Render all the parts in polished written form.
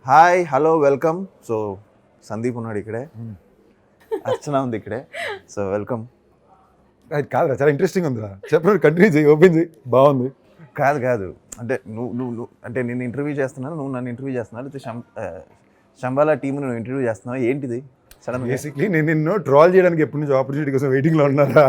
Hi hello welcome. So Sandeep ఉన్నాడు ఇక్కడే, అర్చన ఉంది ఇక్కడే. So welcome. అది కాదురా, చాలా ఇంట్రెస్టింగ్ ఉందిరా. చెప్పండి, కంటిన్యూ చేయి, ఓపెన్ చేయి. బాగుంది. కాదు అంటే నువ్వు అంటే నేను ఇంటర్వ్యూ చేస్తున్నాను, నువ్వు నన్ను ఇంటర్వ్యూ చేస్తున్నావు, అయితే శంబాలా టీం నువ్వు ఇంటర్వ్యూ చేస్తున్నావు, ఏంటిది సడన్? బేసిక్లీ నేను నిన్ను ట్రాల్ చేయడానికి ఎప్పటి నుంచో ఆపర్చునిటీ కోసం వెయిటింగ్లో ఉన్నారా.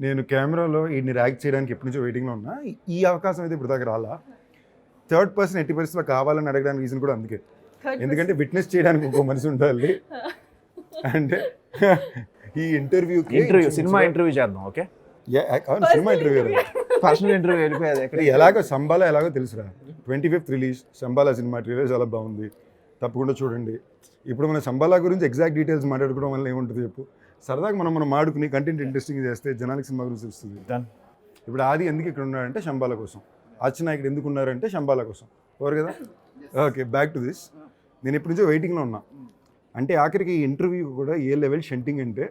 నేను కెమెరాలో వీడిని ర్యాక్ చేయడానికి ఎప్పటి నుంచో వెయిటింగ్లో ఉన్నా. ఈ అవకాశం అయితే ఇప్పుడు దాకా రాలా. థర్డ్ పర్సన్ ఎట్టి పరిస్థితుల్లో కావాలని అడగడానికి రీజన్ కూడా అందుకే, ఎందుకంటే విట్నెస్ చేయడానికి ఇంకో మనిషి ఉండాలి. అంటే ఈ ఇంటర్వ్యూ సినిమా ఇంటర్వ్యూ చేద్దాం. Okay, cinema interview personal interview వెళ్ళిపోయేది ఎక్కడ? ఎలాగో శంబాలా ఎలాగో తెలుసురా. 25th release Shambhala cinema, trailer చాలా బాగుంది, తప్పకుండా చూడండి. ఇప్పుడు మన శంబాలా గురించి ఎగ్జాక్ట్ డీటెయిల్స్ మాట్లాడుకోవడం వల్ల ఏముంటుంది చెప్పు. సరదాగా మనం మాడుకుని కంటెంట్ ఇంట్రెస్టింగ్ చేస్తే జనానికి సినిమా గురించి తెలుస్తుంది. ఇప్పుడు ఆది ఎందుకు ఇక్కడ ఉన్నాడంటే శంబాలా కోసం, అర్చన ఇక్కడ ఎందుకు ఉన్నారంటే శంబాలా కోసం, ఓవర్ కదా. Okay, back to this. నేను ఇప్పటి నుంచో వెయిటింగ్లో ఉన్నా. అంటే ఆఖరికి ఈ ఇంటర్వ్యూ కూడా ఏ లెవెల్ షెంటింగ్ అంటే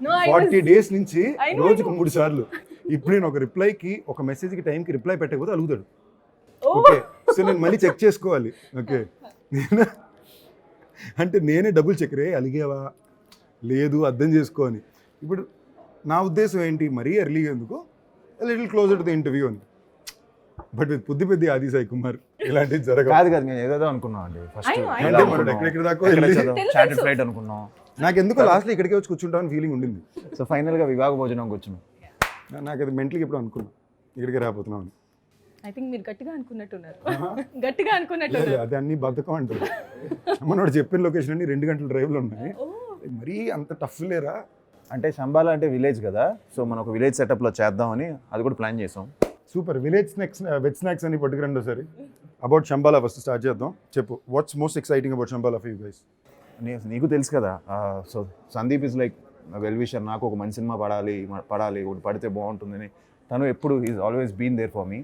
40 days నుంచి రోజుకు 3 సార్లు. ఇప్పుడు నేను ఒక రిప్లైకి, ఒక మెసేజ్కి టైంకి రిప్లై పెట్టకపోతే అలుగుతాడు. ఓకే, సో నేను మళ్ళీ చెక్ చేసుకోవాలి. ఓకే, నేను అంటే నేనే డబుల్ చెక్, రే అలిగేవా లేదు అర్థం చేసుకో అని. ఇప్పుడు నా ఉద్దేశం ఏంటి, మరీ ఎర్లీగా ఎందుకు, little closer to the interview అని. బట్ బుద్ధి పెద్ద ఆది సాయి కుమార్ ఇలాంటివి జరగదు. కాదు నేను ఏదేదో అనుకున్నాం అండి. ఫస్ట్ ఎక్కడెక్కడ దాకా చార్టెడ్ ఫ్లైట్ అనుకున్నాం. నాకు ఎందుకో లాస్ట్లో ఇక్కడికే వచ్చి కూర్చుంటామని ఫీలింగ్ ఉండింది. సో ఫైనల్గా వివాహ భోజనంకి వచ్చినాం. నాకు అది మెంటల్కి ఎప్పుడు అనుకున్నాను ఇక్కడికే రాబోతున్నాం అని. ఐ థింక్ మీరు గట్టిగా అనుకున్నట్టున్నారు. గట్టిగా అనుకున్నట్టు. అది అన్ని బద్ధకం అంటారు. మనోడు చెప్పిన లొకేషన్ అన్ని 2 గంటల డ్రైవ్లో ఉన్నాయి. మరీ అంత టఫ్ లేరా. అంటే శంబాలా అంటే విలేజ్ కదా, సో మనం ఒక విలేజ్ సెటప్లో చేద్దామని అది కూడా ప్లాన్ చేసాం. Super. Village snacks, veg snacks అని పట్టుకురండి ఒకసారి. అబౌట్ శంబాలా ఫస్ట్ స్టార్ట్ చేద్దాం. చెప్పు, what's most exciting about Shambhala for you guys? నీకు తెలుసు కదా, so Sandeep is like well wisher. నాకు ఒక మంచి సినిమా పడాలి ఒకటి పడితే బాగుంటుందని తను ఎప్పుడు is always been there for me.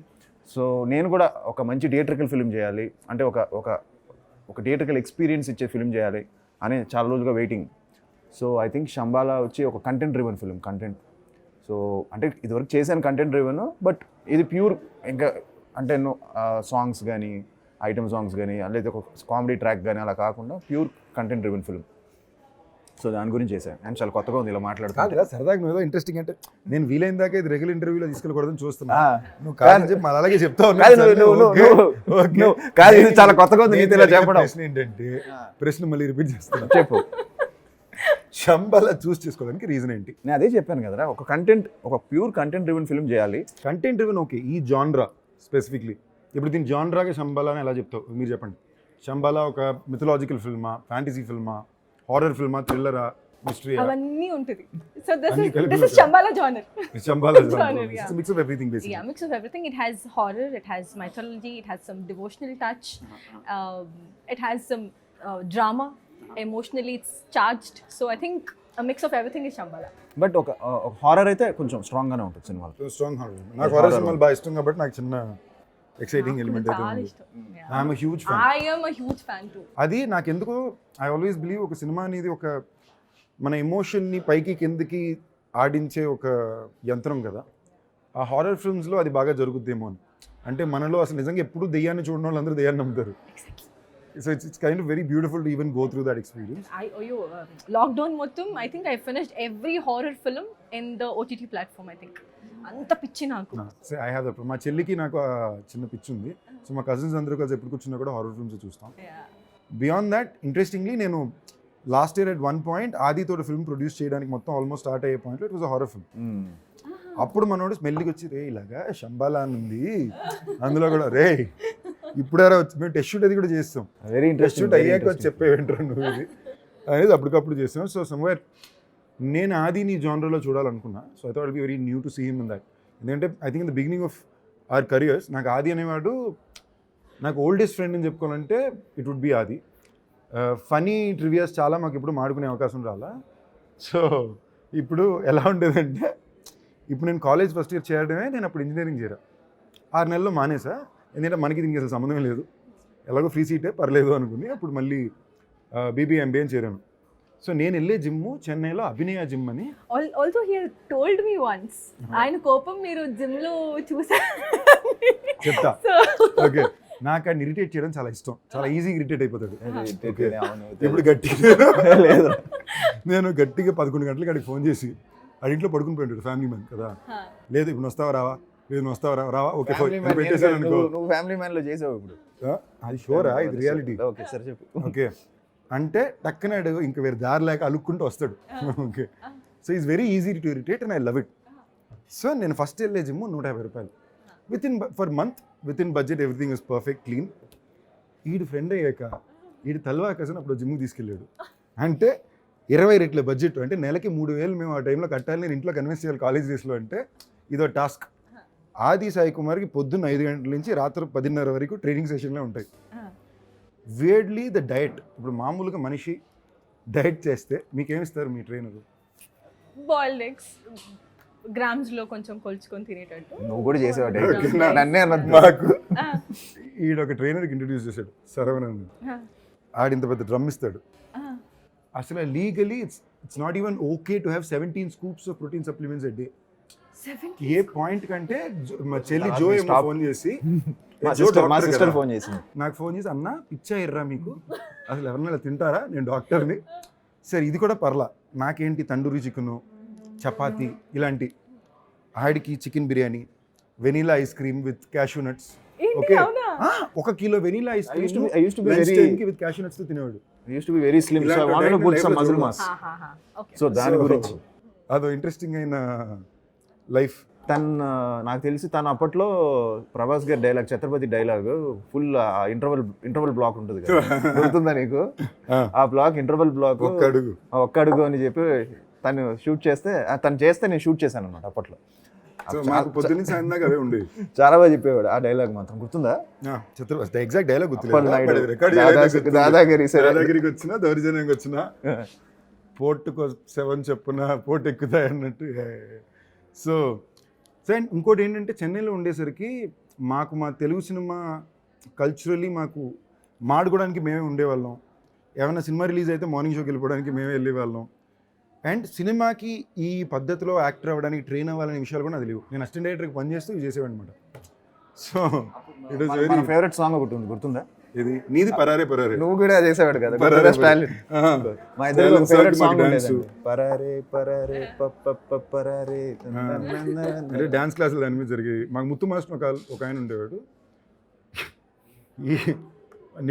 So నేను కూడా ఒక మంచి థియేట్రికల్ ఫిల్మ్ చేయాలి, అంటే ఒక థియేట్రికల్ ఎక్స్పీరియన్స్ ఇచ్చే ఫిల్మ్ చేయాలి అని చాలా రోజులుగా waiting. So I think Shambhala వచ్చి ఒక కంటెంట్ డ్రివెన్ ఫిల్మ్. సో అంటే ఇదివరకు చేశాను కంటెంట్ డ్రివెన్, బట్ ఇది ప్యూర్ ఇంకా అంటే సాంగ్స్ కానీ, ఐటమ్ సాంగ్స్ కానీ, లేదా ఒక కామెడీ ట్రాక్ కానీ అలా కాకుండా pure content driven film. So దాని గురించి చేశాను. అండ్ చాలా కొత్తగా ఉంది ఇలా మాట్లాడుతుంది. సరదాగా నువ్వు ఏదో ఇంట్రెస్టింగ్ అంటే నేను వీలైన దాకా ఇది రెగ్యులర్ ఇంటర్వ్యూలో తీసుకెళ్ళకూడదని చూస్తున్నా. నువ్వు కాదని చెప్పి మళ్ళీ అలాగే చెప్తా ఉన్నాను. చాలా కొత్తగా ఉంది ఇలా చెప్పడం. ప్రశ్న ఏంటంటే, ప్రశ్న మళ్ళీ రిపీట్ చేస్తున్నా. చెప్పు. శంబాలా చూస్ చేసుకోవడానికి రీజన్ ఏంటి? నేను అదే చెప్పాను కదరా, ఒక ప్యూర్ కంటెంట్ డ్రివెన్ ఫిల్మ్ చేయాలి. కంటెంట్ డ్రివెన్ ఓకే, ఈ జాన్రా స్పెసిఫిక్లీ. ఇప్పుడు దీని జాన్రాగా శంబాలా అని ఎలా చెప్తావు మీరు చెప్పండి. శంబాలా ఒక మిథలాజికల్ ఫిల్మా, ఫ్యాంటసీ ఫిల్మా, హారర్ ఫిల్మా, థ్రిల్లరా, మిస్టరీ, అవన్నీ ఉంటుంది. So this is Shambhala genre. Shambhala genre. Yeah. It's a mix of everything basically. Yeah, mix of everything. It has horror, it has mythology, it has some devotional touch, it has some drama. Emotionally it's charged. So I think a mix of everything is Shambhala. But ఒక horror అయితే కొంచెం strong గానే ఉంటుంది సినిమాలో. Strong horror. నాకు horror సినిమాలు బాగా ఇష్టం కాబట్టి నాకు చిన్న ఎక్సైటింగ్ ఎలిమెంట్ అయితే ఉంది. I'm a huge fan. I am a huge fan too. అది నాకు ఎందుకో ఐ ఆల్వేస్ బిలీవ్ ఒక సినిమా అనేది ఒక మన ఎమోషన్ని పైకి కిందకి ఆడించే ఒక యంత్రం కదా. ఆ హారర్ ఫిల్మ్స్లో అది బాగా జరుగుద్దేమో అని. అంటే మనలో అసలు నిజంగా ఎప్పుడు దెయ్యాన్ని చూడడం వాళ్ళు అందరూ దెయ్యాన్ని నమ్ముతారు. So it's kind of very beautiful to even go through that experience. Lockdown మొత్తం I think I finished every horror film in the OTT platform. I think అంత పిచ్చి నాకు. I have that. మా చెల్లికి నాకు చిన్న పిచ్చి ఉంది. సో మా కజిన్స్ అందరూ కలిసి ఎప్పుడు కూర్చున్నా కూడా హారర్ ఫిల్మ్స్ చూస్తాం. బియాండ్ దాట్ ఇంట్రెస్టింగ్లీ నేను last year at one point ఆదితో ఫిల్మ్ ప్రొడ్యూస్ చేయడానికి మొత్తం ఆల్మోస్ట్ స్టార్ట్ అయ్యే పాయింట్లో it was a horror film. అప్పుడు మనోడు స్మెల్లికి వచ్చి, రే ఇలాగా శంబాలా అని ఉంది అందులో కూడా, రే ఇప్పుడారా వచ్చి మేము టెస్ట్ షూట్ అది కూడా చేస్తాం. వెరీ టెస్ట్ షూట్ అయ్యాక వచ్చి చెప్పేవింటారు నువ్వు ఇది అనేది అప్పటికప్పుడు చేస్తాం. సో సమ్వేర్ నేను ఆది నీ జానర్లో చూడాలనుకున్నా. So I thought be very new to see him in that. ఎందుకంటే I think in the beginning of our careers నాకు ఆది అనేవాడు నాకు ఓల్డెస్ట్ ఫ్రెండ్ అని చెప్పుకోవాలంటే it would be Adi. Funny trivias చాలా మాకు ఇప్పుడు మాడుకునే అవకాశం రాలా. సో ఇప్పుడు ఎలా ఉండేదంటే, ఇప్పుడు నేను కాలేజ్ ఫస్ట్ ఇయర్ చేయడమే, నేను అప్పుడు ఇంజనీరింగ్ చేరా 6 నెలల్లో మానేసా. ఎందుకంటే మనకి దీనికి అసలు సంబంధం లేదు, ఎలాగో ఫ్రీ సీటే పర్లేదు అనుకుని అప్పుడు మళ్ళీ BBA అని చేరాను. సో నేను వెళ్ళే జిమ్ చెన్నైలో అభినయ జిమ్ అని. ఆల్సో హి టోల్డ్ మీ వన్స్, ఆయన కోపం మీరు జిమ్ లో చూసారు చెప్తా. ఓకే, నాకు ఆయన ఇరిటేట్ చేయడం చాలా ఇష్టం, చాలా ఈజీగా ఇరిటేట్ అయిపోతాడు. అవును. ఇప్పుడు గట్టిగా లేదు నేను గట్టిగా 11 గంటలకి అడిగి ఫోన్ చేసి ఇంట్లో పడుకుని పోయింటాడు, ఫ్యామిలీ మ్యాన్ కదా. లేదు ఇప్పుడు వస్తావా రావా, లేదు నువ్వు వస్తావా రావా, ఓకే పెట్టేసాను అనుకో. నువ్వు ఫ్యామిలీ మ్యాన్ లో చేసావు ఇప్పుడు. అది షోరా, ఇది రియాలిటీ. ఓకే సరే చెప్పు. ఓకే అంటే టక్కనాడు ఇంకా వేరే దారి లేక అలుక్కుంటూ వస్తాడు. Okay so is very easy to irritate and I love it. So నేను ఫస్ట్ వెళ్ళే జిమ్ 150 రూపాయలు for month, with in budget, everything is perfect clean. ఈడు ఫ్రెండ్ అయ్యాక ఈడు తల్వాకసని అప్పుడు జిమ్కి తీసుకెళ్ళాడు. అంటే 20 రెట్ల బడ్జెట్, అంటే నెలకి 3,000 మేము ఆ టైంలో కట్టాలి. నేను ఇంట్లో కన్విన్స్ చేయాలి కాలేజ్ డేస్లో, అంటే ఇదో టాస్క్. ఆది సాయి కుమార్కి పొద్దున్న 5 గంటల నుంచి రాత్రి 10:30 వరకు ట్రైనింగ్ సెషన్లే ఉంటాయి. వేర్డ్లీ ద డయట్. ఇప్పుడు మామూలుగా మనిషి డయట్ చేస్తే మీకేమిస్తారు మీ ట్రైనర్? బాయిల్డ్ ఎగ్స్ గ్రామ్స్ లో కొంచెం కొలుచుకొని తినేటట్టు. నువ్వు కూడా చేసేవాడు నన్నే అన్నది. మాకు ఈడ ఒక ట్రైనర్కి ఇంట్రడ్యూస్ చేశాడు, శరవణన్. ఆడింత పెద్ద డ్రమ్ ఇస్తాడు. అసలు legally it's not even okay to have 17 scoops of protein supplements a day. A point కంటే మా చెల్లి జో ఏమో ఫోన్ చేసి, మా సిస్టర్ ఫోన్ చేసింది నాకు, ఫోన్ చేసి అన్న పిచ్చా ఎర్రా మీకు, అసలు ఎవరినైనా తింటారా, నేను డాక్టర్ని. సరే ఇది కూడా పర్లా, నాకేంటి తండూరి చికెను, చపాతీ ఇలాంటి. ఆడికి chicken biryani, vanilla ice cream with cashew nuts. Okay 1 kilo vanilla ice cream with cashew nuts తో తినేవాడు. used to be very slim, so I wanted to put some muscle mass. Okay. So దాని గురించి అదో interesting అయిన life. నాకు తెలిసి తను అప్పట్లో ప్రభాస్ గారి dialogue, Chhatrapati dialogue full interval block ఉంటుంది కదా, గుర్తుందా నీకు? ఆ బ్లాక్ ఇంటర్వల్ బ్లాక్ ఒక్క అడుగు అని చెప్పి తను షూట్ చేస్తే, నేను షూట్ చేశాను అనమాట అప్పట్లో. పొద్దున్న సాయంత్రం అవే ఉండేవి. చాలా బాగా చెప్పేవాడు ఆ డైలాగ్, మాత్రం గుర్తుందా? ఎగ్జాక్ట్ డైలాగ్ గుర్తులేదు. దాదాగిరికి వచ్చినా, దౌర్జన్యంకి వచ్చినా, పోర్టుకు 7 చెప్పున పోర్టు ఎక్కుతాయి అన్నట్టు. సో అండ్ ఇంకోటి ఏంటంటే, చెన్నైలో ఉండేసరికి మాకు మా తెలుగు సినిమా కల్చరలీ మాకు మాడుకోవడానికి మేమే ఉండేవాళ్ళం. ఏమైనా సినిమా రిలీజ్ అయితే మార్నింగ్ షోకి వెళ్ళిపోవడానికి మేమే వెళ్ళేవాళ్ళం. అండ్ సినిమాకి ఈ పద్ధతిలో యాక్టర్ అవ్వడానికి ట్రైన్ అవ్వాలనే విషయాలు కూడా అది లేవు. నేను అసిస్టెంట్ డైరెక్టర్కి పనిచేస్తూ ఇది చేసేవాడు అనమాట. So it is very favourite song ఒకటి ఉంది, గుర్తుందా? ఇది నీది పరారే పరారే. నువ్వు కూడా చేసేవాడు కదా, మా ఇద్దరు ఫేవరెట్ సాంగ్ ఉండేది, పరారే పరారే పరారే. అంటే డాన్స్ క్లాసులు దాని మీద జరిగాయి. మాకు ముత్తు మాస్టర్ ఒక ఆయన ఉండేవాడు.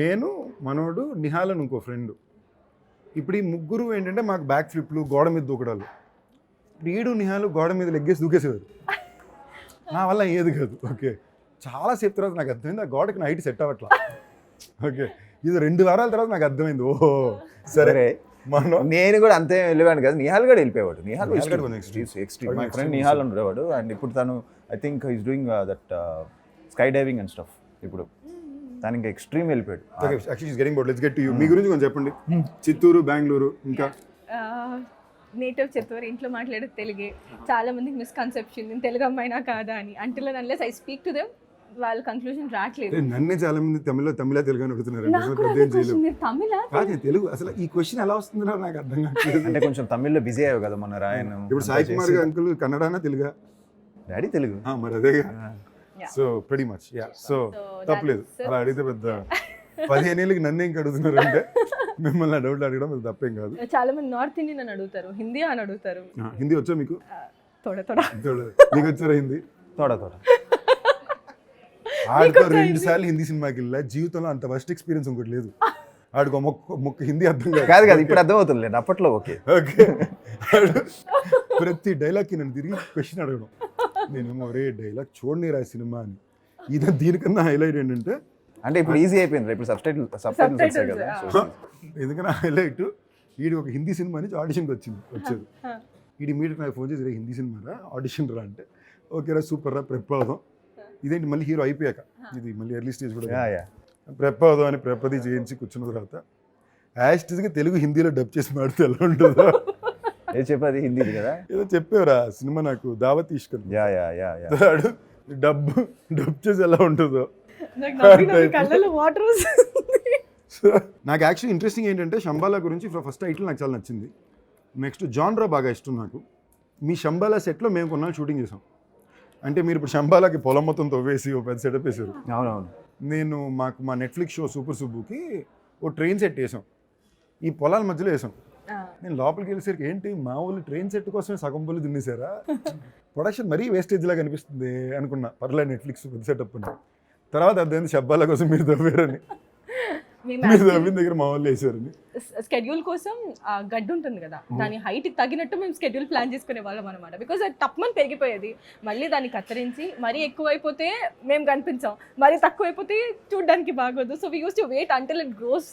నేను, మనోడు, నిహాల్ అని ఇంకో ఫ్రెండ్. ఇప్పుడు ఈ ముగ్గురు ఏంటంటే మాకు బ్యాక్ ఫ్లిప్లు, గోడ మీద దూకడాలు. ఇప్పుడు ఈడు నిహాలు గోడ మీద లెగ్గేసి దూకేసేవారు. నా వల్ల ఏది కాదు. ఓకే చాలాసేపు తర్వాత నాకు అర్థమైంది ఆ గోడకి నా హైట్ సెట్ అవ్వట్లా. ఓకే ఇది 2 వారాల తర్వాత నాకు అర్థమైంది, ఓహో సరే. నేను కూడా అంతే వెళ్ళేవాడు కదా, నిహాల్ కూడా వెళ్ళిపోయేవాడు. Nihal extreme. My friend Nihal ఉండేవాడు. అండ్ ఇప్పుడు తను I think is doing that skydiving and stuff. ఇప్పుడు తను ఇంకా ఎక్స్ట్రీమ్ వెళ్ళిపోయాడు. మీ గురించి కొంచెం చెప్పండి. చిత్తూరు, బెంగళూరు, ఇంకా నేటివ్ చిత్తూరు, ఇంట్లో మాట్లాడే తెలుగే. చాలా మందికి మిస్కన్సెప్షన్, నేను తెలుగు అమ్మాయినా కాదా అని. Until and unless I speak to them వాళ్ళ కంక్లూజన్ రావట్లేదు. నన్నే చాలా మంది తమిళ తెలుగు అని అడుగుతున్నారు. తెలుగు అసలు ఈ క్వశ్చన్ ఎలా వస్తుందో నాకు అర్థం కావట్లేదు. అంటే కొంచెం తమిళ్లో బిజీ అయ్యావు కదా మొన్న రాయన్. ఇప్పుడు సాయి కుమార్ అంకుల్ కన్నడనా తెలుగా? డాడీ తెలుగు. మరి అదే. So pretty much yeah. So తప్పలేదు అలా అడిగితే. పెద్ద 15 ఏళ్ళకి నన్ను ఇంక అడుగుతున్నారు అంటే మిమ్మల్ని డౌట్లు అడగడం అది తప్పేం కాదు. చాలా మంది నార్త్ ఇండియన్ అని అడుగుతారు, హిందీ అని అడుగుతారు. హిందీ వచ్చా మీకు? నీకు వచ్చారా హిందీ? తోడ ఆడితో 2 సార్లు హిందీ సినిమాకి వెళ్ళా. జీవితంలో అంత ఫస్ట్ ఎక్స్పీరియన్స్ ఇంకోటి లేదు. ఆడికి మొక్క హిందీ అర్థం కాదు కదా, ఇప్పుడు అర్థం అవుతుంది అప్పట్లో. ఓకే ప్రతి డైలాగ్కి నన్ను తిరిగి క్వశ్చన్ అడగడం. నేనేమో ఒరే డైలాగ్ చూడని రా సినిమా అని. ఇది దీనికన్నా హైలైట్ ఏంటంటే, అంటే ఇప్పుడు ఈజీ అయిపోయింది, ఇప్పుడు సబ్టైటిల్స్ వచ్చాయి కదా. ఎందుకన్నా హైలైట్, వీడి ఒక హిందీ సినిమా నుంచి ఆడిషన్కి వచ్చేది. వీడి ఇమీడియట్ నాకు ఫోన్ చేసి, హిందీ సినిమా రా, ఆడిషన్ రా అంటే, ఓకే రా సూపర్ రా, ప్రెప్ అవుదాం. ఇదేంటి మళ్ళీ హీరో అయిపోయాక, ఇది మళ్ళీ ఎర్లీ స్టేజ్ కూడా ప్రెప్ అవుదాం అని ప్రెప్పది చేయించి కూర్చున్న తర్వాత యాస్టిజ్గా తెలుగు హిందీలో డబ్ చేసి మాడితే ఎలా ఉంటుందో చెప్పేది హిందీ కదా, ఏదో చెప్పేవరా సినిమా నాకు దావత్ తీసుకొని డబ్ చేసి ఎలా ఉంటుందో. నాకు యాక్చువల్లీ ఇంట్రెస్టింగ్ ఏంటంటే, శంబాలా గురించి ఫస్ట్ టైటిల్ నాకు చాలా నచ్చింది. నెక్స్ట్ జాన్రా బాగా ఇష్టం నాకు. మీ శంబాలా సెట్లో మేము కొన్నాళ్ళు షూటింగ్ చేసాం. అంటే మీరు ఇప్పుడు శంబాలాకి పొలం మొత్తం తవ్వేసి ఒక పెద్ద సెటప్ వేసారు. అవునవును. నేను మా నెట్ఫ్లిక్స్ షో సూపర్ సుబ్బుకి ఓ ట్రైన్ సెట్ వేసాం, ఈ పొలాల మధ్యలో వేసాం. నేను లోపలికి వెళ్ళేసరికి ఏంటి మా వాళ్ళు ట్రైన్ సెట్ కోసమే సగం పళ్ళు తినేసారా, ప్రొడక్షన్ మరీ వేస్టేజ్ లాగా అనిపిస్తుంది అనుకున్నా. పర్లేదు నెట్ఫ్లిక్స్ పెద్ద సెటప్ అని. తర్వాత అర్థమైంది శబ్బాల కోసం మీరు తవ్వారని, మీరు తవ్విన దగ్గర మా వాళ్ళు వేసారని. స్కెడ్యూల్ కోసం గడ్డి ఉంటుంది కదా, దాని హైట్ తగినట్టు మేము స్కెడ్యూల్ ప్లాన్ చేసుకునే వాళ్ళం అనమాట. బికాజ్ అది తప్పమని పెరిగిపోయేది, మళ్ళీ దాన్ని కత్తిరించి మరీ ఎక్కువైపోతే మేము కనిపించాం, మరీ తక్కువైపోతే చూడడానికి బాగోదు. So we use to wait until it gross